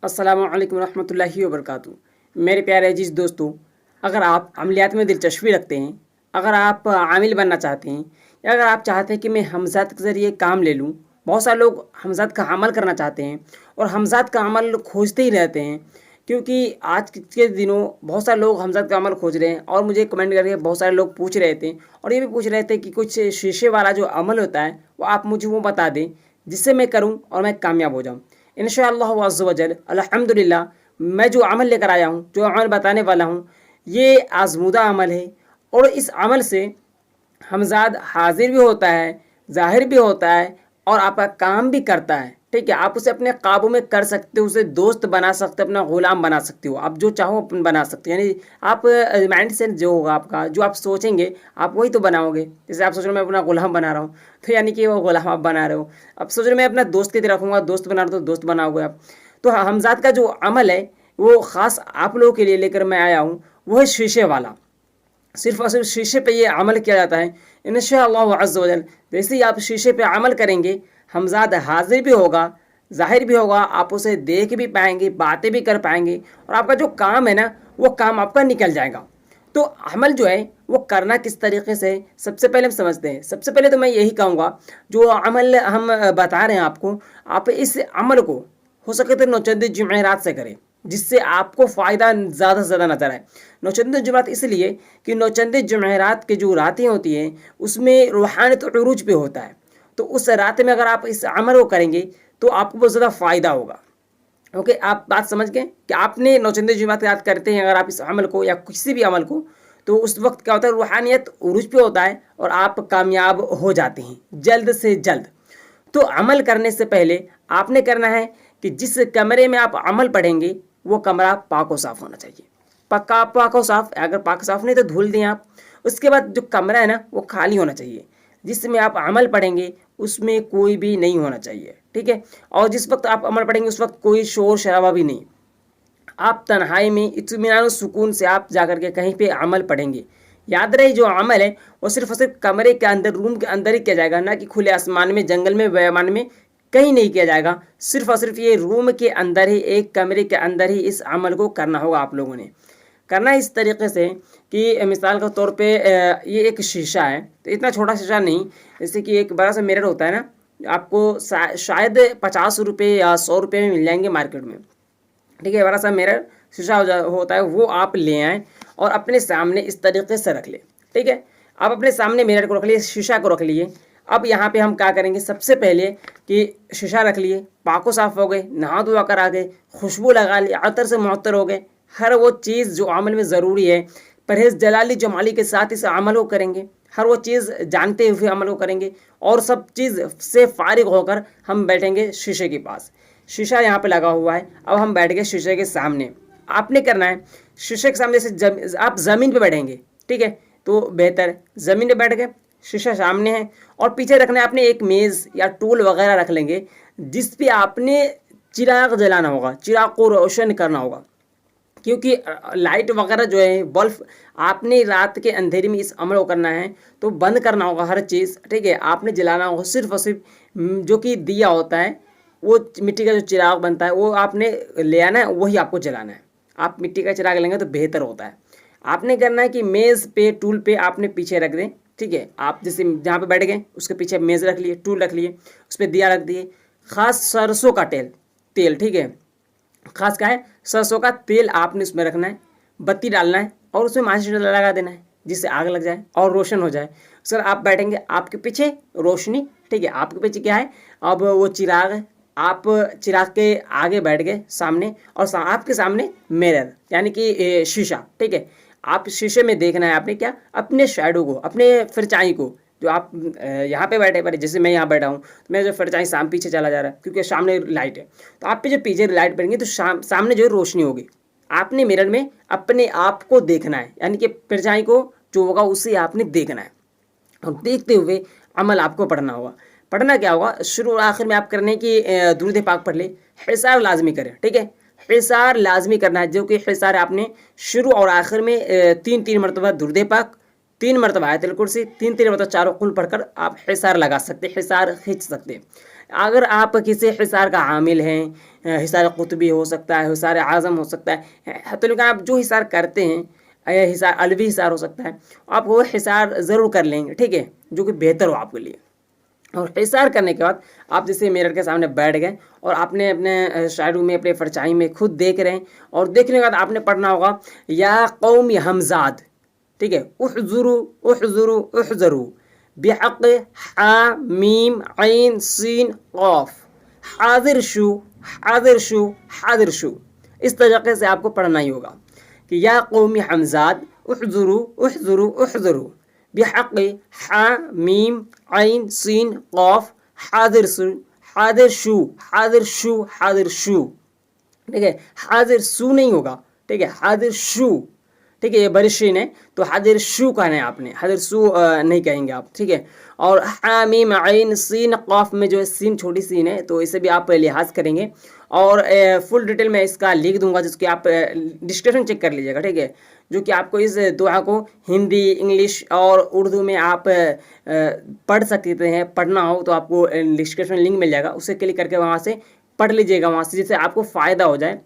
السلام علیکم ورحمۃ اللہ وبرکاتہ۔ میرے پیارے عزیز دوستوں، اگر آپ عملیات میں دلچسپی رکھتے ہیں، اگر آپ عامل بننا چاہتے ہیں، یا اگر آپ چاہتے ہیں کہ میں حمزات کے ذریعے کام لے لوں، بہت سارے لوگ حمزات کا عمل کرنا چاہتے ہیں اور حمزات کا عمل کھوجتے ہی رہتے ہیں، کیونکہ آج کے دنوں بہت سارے لوگ حمزات کا عمل کھوج رہے ہیں اور مجھے کمنٹ کر کے بہت سارے لوگ پوچھ رہے تھے اور یہ بھی پوچھ رہے تھے کہ کچھ شیشے والا جو عمل ہوتا ہے وہ آپ مجھے وہ بتا دیں جس سے میں کروں اور میں کامیاب ہو جاؤں۔ انشاءاللہ عز و جل الحمدللہ میں جو عمل لے کر آیا ہوں، جو عمل بتانے والا ہوں، یہ آزمودہ عمل ہے اور اس عمل سے حمزاد حاضر بھی ہوتا ہے، ظاہر بھی ہوتا ہے اور آپ کا کام بھی کرتا ہے۔ ٹھیک ہے، آپ اسے اپنے قابو میں کر سکتے ہو، اسے دوست بنا سکتے ہو، اپنا غلام بنا سکتے ہو، آپ جو چاہو بنا سکتے ہو۔ یعنی آپ مائنڈ سیٹ جو ہوگا آپ کا، جو آپ سوچیں گے آپ وہی تو بناؤ گے۔ جیسے آپ سوچ رہے ہو میں اپنا غلام بنا رہا ہوں، تو یعنی کہ وہ غلام آپ بنا رہے ہو۔ اب سوچ رہے میں اپنا دوست کی طرف رکھوں گا، دوست بنا رہا ہوں تو دوست بناؤ گے آپ۔ تو حمزات کا جو عمل ہے وہ خاص آپ لوگوں کے لیے لے کر میں آیا ہوں، وہ ہے شیشے والا۔ صرف اور صرف شیشے پہ یہ عمل کیا جاتا ہے انشاءاللہ عز و جل۔ جیسے ہی آپ شیشے پہ عمل کریں گے، حمزاد حاضر بھی ہوگا، ظاہر بھی ہوگا، آپ اسے دیکھ بھی پائیں گے، باتیں بھی کر پائیں گے اور آپ کا جو کام ہے نا وہ کام آپ کا نکل جائے گا۔ تو عمل جو ہے وہ کرنا کس طریقے سے، سب سے پہلے ہم سمجھتے ہیں۔ سب سے پہلے تو میں یہی کہوں گا، جو عمل ہم بتا رہے ہیں آپ کو، آپ اس عمل کو ہو سکے تو نوچند جمعرات سے کریں، جس سے آپ کو فائدہ زیادہ سے زیادہ نظر آئے۔ نوچند جمعرات اس لیے کہ نوچند جمعرات کی جو راتیں ہوتی ہیں اس میں روحانیت عروج پہ ہوتا ہے، تو اس رات میں اگر آپ اس عمل کو کریں گے تو آپ کو بہت زیادہ فائدہ ہوگا۔ اوکے، آپ بات سمجھ گئے کہ آپ نے نوچند جمعرات یاد کرتے ہیں اگر آپ اس عمل کو یا کسی بھی عمل کو، تو اس وقت کیا ہوتا ہے، روحانیت عروج پہ ہوتا ہے اور آپ کامیاب ہو جاتے ہیں جلد سے جلد۔ تو عمل کرنے سے پہلے آپ نے کرنا ہے کہ جس کمرے میں آپ عمل پڑھیں گے وہ کمرہ پاک و صاف ہونا چاہیے، پکا پاک و صاف۔ اگر پاک صاف نہیں تو دھول دیں آپ۔ اس کے بعد جو کمرہ ہے نا وہ خالی ہونا چاہیے، جس میں آپ عمل پڑھیں گے اس میں کوئی بھی نہیں ہونا چاہیے، ٹھیک ہے۔ اور جس وقت آپ عمل پڑھیں گے اس وقت کوئی شور شرابہ بھی نہیں، آپ تنہائی میں اطمینان و سکون سے آپ جا کر کے کہیں پہ عمل پڑھیں گے۔ یاد رہے جو عمل ہے وہ صرف اور صرف کمرے کے اندر، روم کے اندر ہی کیا جائے گا، نہ کہ کھلے آسمان میں، جنگل میں، بیابان میں کہیں نہیں کیا جائے گا۔ صرف اور صرف یہ روم کے اندر ہی، ایک کمرے کے اندر ہی اس عمل کو کرنا ہوگا۔ آپ لوگوں نے کرنا اس طریقے سے کہ مثال کے طور پہ یہ ایک شیشہ ہے، تو اتنا چھوٹا شیشہ نہیں، جیسے کہ ایک بڑا سا میرر ہوتا ہے نا، آپ کو شاید 50 روپے یا 100 روپے میں مل جائیں گے مارکیٹ میں، ٹھیک ہے۔ بڑا سا میرر شیشہ ہوتا ہے، وہ آپ لے آئیں اور اپنے سامنے اس طریقے سے رکھ لیں، ٹھیک ہے۔ آپ اپنے سامنے میرر کو رکھ لیے، شیشہ کو رکھ لیے۔ اب یہاں پہ ہم کیا کریں گے، سب سے پہلے کہ شیشہ رکھ لیے، پاک و صاف ہو گئے، نہا دھوا کر آ گئے، خوشبو لگا لی، عطر سے معطر ہو گئے، ہر وہ چیز جو عمل میں ضروری ہے، پرہیز جلالی جمالی کے ساتھ اس عمل کو کریں گے، ہر وہ چیز جانتے ہوئے عمل کو کریں گے، اور سب چیز سے فارغ ہو کر ہم بیٹھیں گے شیشے کے پاس۔ شیشہ یہاں پہ لگا ہوا ہے، اب ہم بیٹھ گئے شیشے کے سامنے۔ آپ نے کرنا ہے شیشے کے سامنے سے آپ زمین پہ بیٹھیں گے، ٹھیک ہے، تو بہتر ہے زمین پہ بیٹھ گئے، شیشہ سامنے ہے اور پیچھے رکھنا ہے آپ نے ایک میز یا ٹول وغیرہ رکھ لیں گے، جس پہ آپ نے چراغ جلانا ہوگا، چراغ کو روشن کرنا ہوگا، کیونکہ لائٹ وغیرہ جو ہے، بلب، آپ نے رات کے اندھیرے میں اس عمل کو کرنا ہے تو بند کرنا ہوگا ہر چیز، ٹھیک ہے۔ آپ نے جلانا ہوگا صرف اور صرف جو کہ دیا ہوتا ہے، وہ مٹی کا جو چراغ بنتا ہے وہ آپ نے لے آنا ہے، وہی آپ کو جلانا ہے۔ آپ مٹی کا چراغ لیں گے تو بہتر ہوتا ہے۔ آپ نے کرنا ہے کہ میز پہ، ٹول پہ آپ نے پیچھے رکھ دیں، ٹھیک ہے۔ آپ جیسے جہاں پہ بیٹھ گئے اس کے پیچھے میز رکھ لیے، ٹول رکھ لیے، اس پہ دیا رکھ دیے، خاص سرسوں کا تیل، ٹھیک ہے، خاص کیا ہے، سرسوں کا تیل آپ نے اس میں رکھنا ہے، بتی ڈالنا ہے اور اس میں ماچس لگا دینا ہے جس سے آگ لگ جائے اور روشن ہو جائے۔ سر آپ بیٹھیں گے، آپ کے پیچھے روشنی، ٹھیک ہے، آپ کے پیچھے کیا ہے، اب وہ چراغ ہے، آپ چراغ کے آگے بیٹھ گئے سامنے، اور آپ کے سامنے میرر یعنی کہ شیشہ، ٹھیک ہے۔ آپ شیشے میں دیکھنا ہے آپ نے کیا، اپنے شیڈو کو، اپنے پرچھائی کو، جو آپ یہاں پہ بیٹھے، جیسے میں یہاں بیٹھا ہوں تو میں جو پرچھائی سام پیچھے چلا جا رہا ہے کیونکہ سامنے لائٹ ہے، تو آپ پہ جو پیچھے لائٹ پڑیں گی تو سامنے جو ہے روشنی ہوگی، آپ نے میرر میں اپنے آپ کو دیکھنا ہے، یعنی کہ پرچھائی کو جو ہوگا اسے آپ نے دیکھنا ہے، اور دیکھتے ہوئے عمل آپ کو پڑھنا ہوگا۔ پڑھنا کیا ہوگا، شروع اور آخر میں آپ کرنے کی درود پاک پڑھ لیں، حصار لازمی کریں، ٹھیک ہے، حصار لازمی کرنا ہے، جو کہ حصار آپ نے شروع اور آخر میں 3 مرتبہ درود پاک، 3 مرتبہ آیت الکرسی، 3 مرتبہ چاروں قل پڑھ کر آپ حصار لگا سکتے، حصار کھینچ سکتے۔ اگر آپ کسی حصار کا عامل ہیں، حصار قطبی ہو سکتا ہے، حصار اعظم ہو سکتا ہے، تو آپ جو حصار کرتے ہیں، حصار علوی حصار ہو سکتا ہے، آپ وہ حصار ضرور کر لیں گے، ٹھیک ہے، جو کہ بہتر ہو آپ کے لیے۔ اور حصار کرنے کے بعد آپ جیسے میرر کے سامنے بیٹھ گئے اور آپ نے اپنے شیڈو میں، اپنے پرچھائی میں خود دیکھ رہے ہیں، اور دیکھنے کے بعد آپ نے پڑھنا ہوگا یا قوم حمزاد، ٹھیک ہے، احذروا احذروا احذروا بحق ح میم عین سین قاف حاضر شو حاضر شو حاضر شو۔ اس طریقے سے آپ کو پڑھنا ہی ہوگا کہ یا قوم حمزاد احذروا احذروا احذروا بحق ح میم عین سین قاف حاضر شو حاضر شو حاضر شو حاضر شو، ٹھیک ہے، حاضر سو نہیں ہوگا، ٹھیک ہے، حاضر شو، ٹھیک ہے، یہ بڑی شین ہے تو حاضر شو کہنا ہے آپ نے، حاضر سو نہیں کہیں گے آپ، ٹھیک ہے۔ اور حامیم عین سین قاف میں جو ہے سین چھوٹی سین ہے تو اسے بھی آپ لحاظ کریں گے، اور فل ڈیٹیل میں اس کا لکھ دوں گا جس کی آپ ڈسکرپشن چیک کر لیجیے گا، ٹھیک ہے، جو کہ آپ کو اس دعا کو ہندی، انگلش اور اردو میں آپ پڑھ سکتے ہیں۔ پڑھنا ہو تو آپ کو ڈسکرپشن لنک مل جائے گا، اسے کلک کر کے وہاں سے پڑھ لیجیے گا، وہاں سے جس سے آپ کو فائدہ ہو جائے،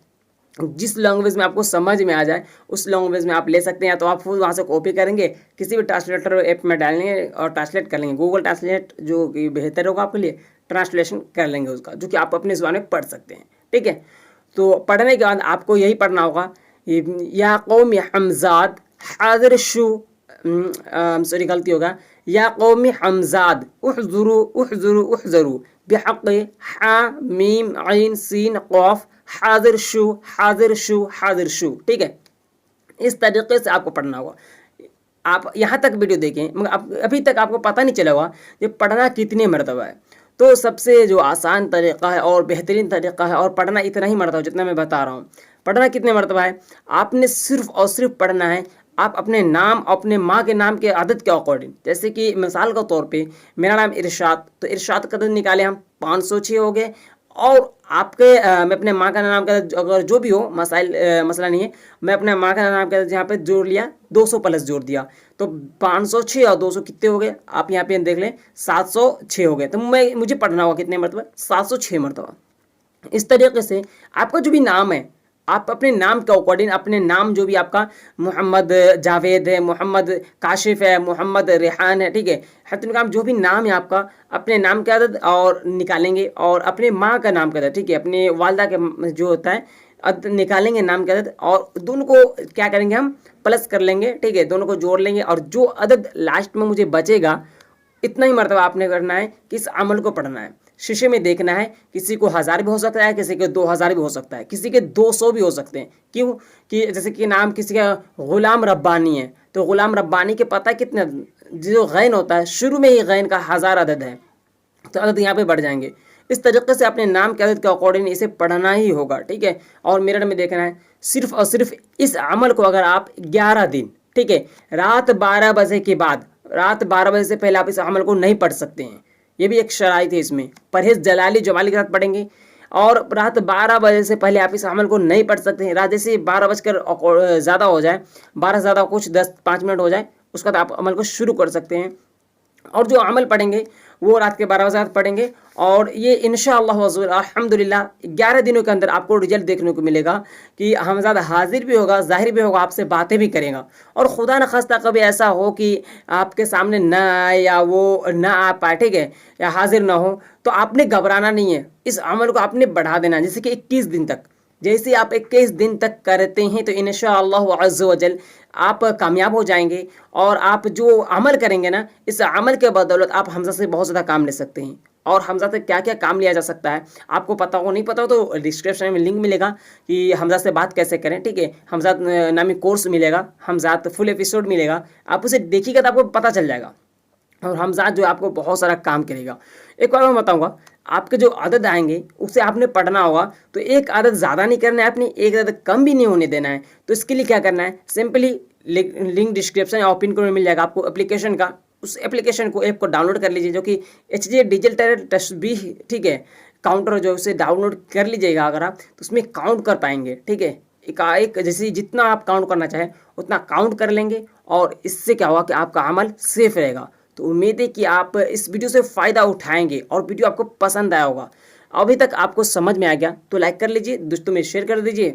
جس لینگویج میں آپ کو سمجھ میں آ جائے اس لینگویج میں آپ لے سکتے ہیں، تو آپ خود وہاں سے کاپی کریں گے، کسی بھی ٹرانسلیٹر ایپ میں ڈالیں گے اور ٹرانسلیٹ کر لیں گے، گوگل ٹرانسلیٹ جو کہ بہتر ہوگا آپ کے لیے، ٹرانسلیشن کر لیں گے اس کا، جو کہ آپ اپنے زبان میں پڑھ سکتے ہیں، ٹھیک ہے۔ تو پڑھنے کے بعد آپ کو یہی پڑھنا ہوگا یا قوم حمزاد حاضر شو، سوری غلطی ہوگا، یا قوم حمزاد احذروا احذروا احذروا بحق ح میم عین سین قاف حاضر شو حاضر شو حاضر شو، ٹھیک ہے۔ اس طریقے سے آپ کو پڑھنا ہوگا۔ آپ یہاں تک ویڈیو دیکھیں مگر ابھی تک آپ کو پتہ نہیں چلا ہوگا یہ پڑھنا کتنے مرتبہ ہے، تو سب سے جو آسان طریقہ ہے اور بہترین طریقہ ہے، اور پڑھنا اتنا ہی مرتبہ جتنا میں بتا رہا ہوں، پڑھنا کتنے مرتبہ ہے، آپ نے صرف اور صرف پڑھنا ہے آپ اپنے نام، اپنے ماں کے نام کے عدد کے اکارڈنگ، جیسے کہ مثال کے طور پہ میرا نام ارشاد، تو ارشاد کا عدد نکالے ہم 506 ہو گئے، اور آپ کے میں اپنے ماں کا نام کا اگر جو بھی ہو مسئلہ نہیں ہے، میں اپنے ماں کا نام کا یہاں پہ جوڑ لیا، 200 پلس جوڑ دیا، تو 506 اور 200 کتنے ہو گئے، آپ یہاں پہ دیکھ لیں 706 ہو گئے، تو مجھے پڑھنا ہوگا کتنے مرتبہ، 706 مرتبہ۔ اس طریقے سے آپ کا جو بھی نام ہے آپ اپنے نام کے اکارڈنگ، اپنے نام جو بھی آپ کا محمد جاوید ہے، محمد کاشف ہے، محمد ریحان ہے، ٹھیک ہے، حتمی کام جو بھی نام ہے آپ کا، اپنے نام کے عدد اور نکالیں گے، اور اپنے ماں کا نام کا عدد، ٹھیک ہے، اپنے والدہ کے جو ہوتا ہے عدد نکالیں گے نام کے عدد، اور دونوں کو کیا کریں گے ہم پلس کر لیں گے، ٹھیک ہے، دونوں کو جوڑ لیں گے، اور جو عدد لاسٹ میں مجھے بچے گا اتنا ہی مرتبہ آپ نے کرنا ہے کہ اس عمل کو پڑھنا ہے۔ شیشے میں دیکھنا ہے، کسی کو 1000 بھی ہو سکتا ہے، کسی کے 2000 بھی ہو سکتا ہے، کسی کے 200 بھی ہو سکتے ہیں، کیوں کہ جیسے کہ نام کسی کا غلام ربانی ہے تو غلام ربانی کے پتہ کتنے، جو غین ہوتا ہے شروع میں ہی غین کا 1000 عدد ہے تو عدد یہاں پہ بڑھ جائیں گے۔ اس طریقے سے اپنے نام کے عدد کے اکارڈنگ اسے پڑھنا ہی ہوگا، ٹھیک ہے۔ اور میرر میں دیکھنا ہے، صرف اور صرف اس عمل کو اگر آپ 11 دن، ٹھیک ہے، رات 12 بجے کے بعد، رات 12 بجے سے پہلے آپ اس عمل کو نہیں پڑھ سکتے ہیں، یہ بھی ایک شرائط ہے، اس میں پرہیز جلالی جمالی کے ساتھ پڑھیں گے، اور رات 12 بجے سے پہلے آپ اس عمل کو نہیں پڑھ سکتے ہیں۔ رات جیسے 12 بج کر زیادہ ہو جائے، 12 زیادہ کچھ 10-5 منٹ ہو جائے، اس کے بعد آپ عمل کو شروع کر سکتے ہیں، اور جو عمل پڑھیں گے وہ رات کے 12 بجے پڑھیں گے، اور یہ انشاءاللہ الحمدللہ 11 دنوں کے اندر آپ کو رزلٹ دیکھنے کو ملے گا کہ حمزاد حاضر بھی ہوگا، ظاہر بھی ہوگا، آپ سے باتیں بھی کرے گا، اور خدا نخواستہ کبھی ایسا ہو کہ آپ کے سامنے نہ آئے یا وہ نہ آ پائے، ٹھیک ہے، یا حاضر نہ ہو، تو آپ نے گھبرانا نہیں ہے، اس عمل کو آپ نے بڑھا دینا ہے، جیسے کہ 21 دن تک، جیسے آپ 21 دن تک کرتے ہیں تو انشاءاللہ عز و جل آپ کامیاب ہو جائیں گے، اور آپ جو عمل کریں گے نا، اس عمل کے بدولت آپ حمزہ سے بہت زیادہ کام لے سکتے ہیں۔ اور حمزہ سے کیا کیا کام لیا جا سکتا ہے آپ کو پتہ ہو نہیں پتہ ہو تو ڈسکرپشن میں لنک ملے گا کہ حمزہ سے بات کیسے کریں، ٹھیک ہے، حمزہ نامی کورس ملے گا، حمزہ فل ایپیسوڈ ملے گا، آپ اسے دیکھیے گا تو آپ کو پتہ چل جائے گا، اور حمزہ جو آپ کو بہت سارا کام کرے گا۔ ایک بار میں بتاؤں گا، آپ کے جو عدد آئیں گے اسے آپ نے پڑھنا ہوگا، تو ایک عدد زیادہ نہیں کرنا ہے، آپ نے ایک عدد کم بھی نہیں ہونے دینا ہے، تو اس کے لیے کیا کرنا ہے، سمپلی لنک ڈسکرپشن اور پن کوڈ میں مل جائے گا آپ کو اپلیکیشن کا، اس اپلیکیشن کو ایپ کو ڈاؤن لوڈ کر لیجیے، جو کہ HJ ڈیجیٹل تشبیہ، ٹھیک ہے، کاؤنٹر جو اسے ڈاؤن لوڈ کر لیجیے گا اگر آپ، تو اس میں کاؤنٹ کر پائیں گے، ٹھیک ہے، ایک جیسے جتنا آپ کاؤنٹ کرنا چاہیں اتنا کاؤنٹ کر لیں گے، اور اس سے کیا ہوگا کہ آپ کا عمل سیف رہے گا۔ تو امید ہے کہ آپ اس ویڈیو سے فائدہ اٹھائیں گے اور ویڈیو آپ کو پسند آیا ہوگا. ابھی تک آپ کو سمجھ میں آ گیا تو لائک کر لیجیے، دوستوں میں شیئر کر دیجیے.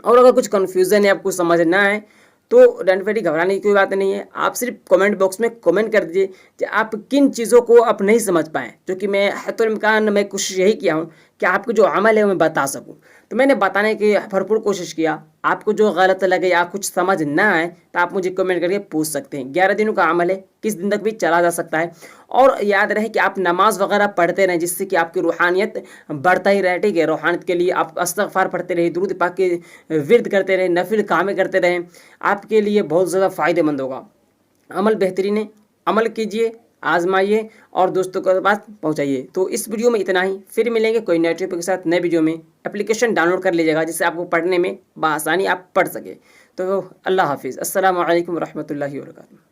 اور اگر کچھ کنفیوژن ہے، آپ کو سمجھ نہ آئے تو ڈنٹ پیٹی گھبرانے کی کوئی بات نہیں ہے. آپ صرف کمنٹ باکس میں کمنٹ کر دیجیے کہ آپ کن چیزوں کو آپ نہیں سمجھ پائیں، کیونکہ میں حتی الامکان میں کوشش یہی کیا ہوں کہ آپ کو جو عمل ہے وہ میں بتا سکوں. تو میں نے بتانے کی بھرپور کوشش کیا. آپ کو جو غلط لگے یا کچھ سمجھ نہ آئے تو آپ مجھے کمنٹ کر کے پوچھ سکتے ہیں. 11 دنوں کا عمل ہے، کس دن تک بھی چلا جا سکتا ہے. اور یاد رہے کہ آپ نماز وغیرہ پڑھتے رہیں، جس سے کہ آپ کی روحانیت بڑھتا ہی رہے. ٹھیک ہے، روحانیت کے لیے آپ استغفار پڑھتے رہے، درود پاک کے ورد کرتے رہیں، نفل کامیں کرتے رہیں. آپ کے لیے بہت زیادہ فائدہ مند ہوگا. عمل بہترین ہے، عمل کیجیے، آزمائیے اور دوستوں کے پاس پہنچائیے. تو اس ویڈیو میں اتنا ہی. پھر ملیں گے کوئی نئے ٹاپک کے ساتھ نئے ویڈیو میں. اپلیکیشن ڈاؤن لوڈ کر لیجیے گا جس سے آپ کو پڑھنے میں بآسانی آپ پڑھ سکے. تو اللہ حافظ. السلام علیکم ورحمۃ اللہ وبرکاتہ.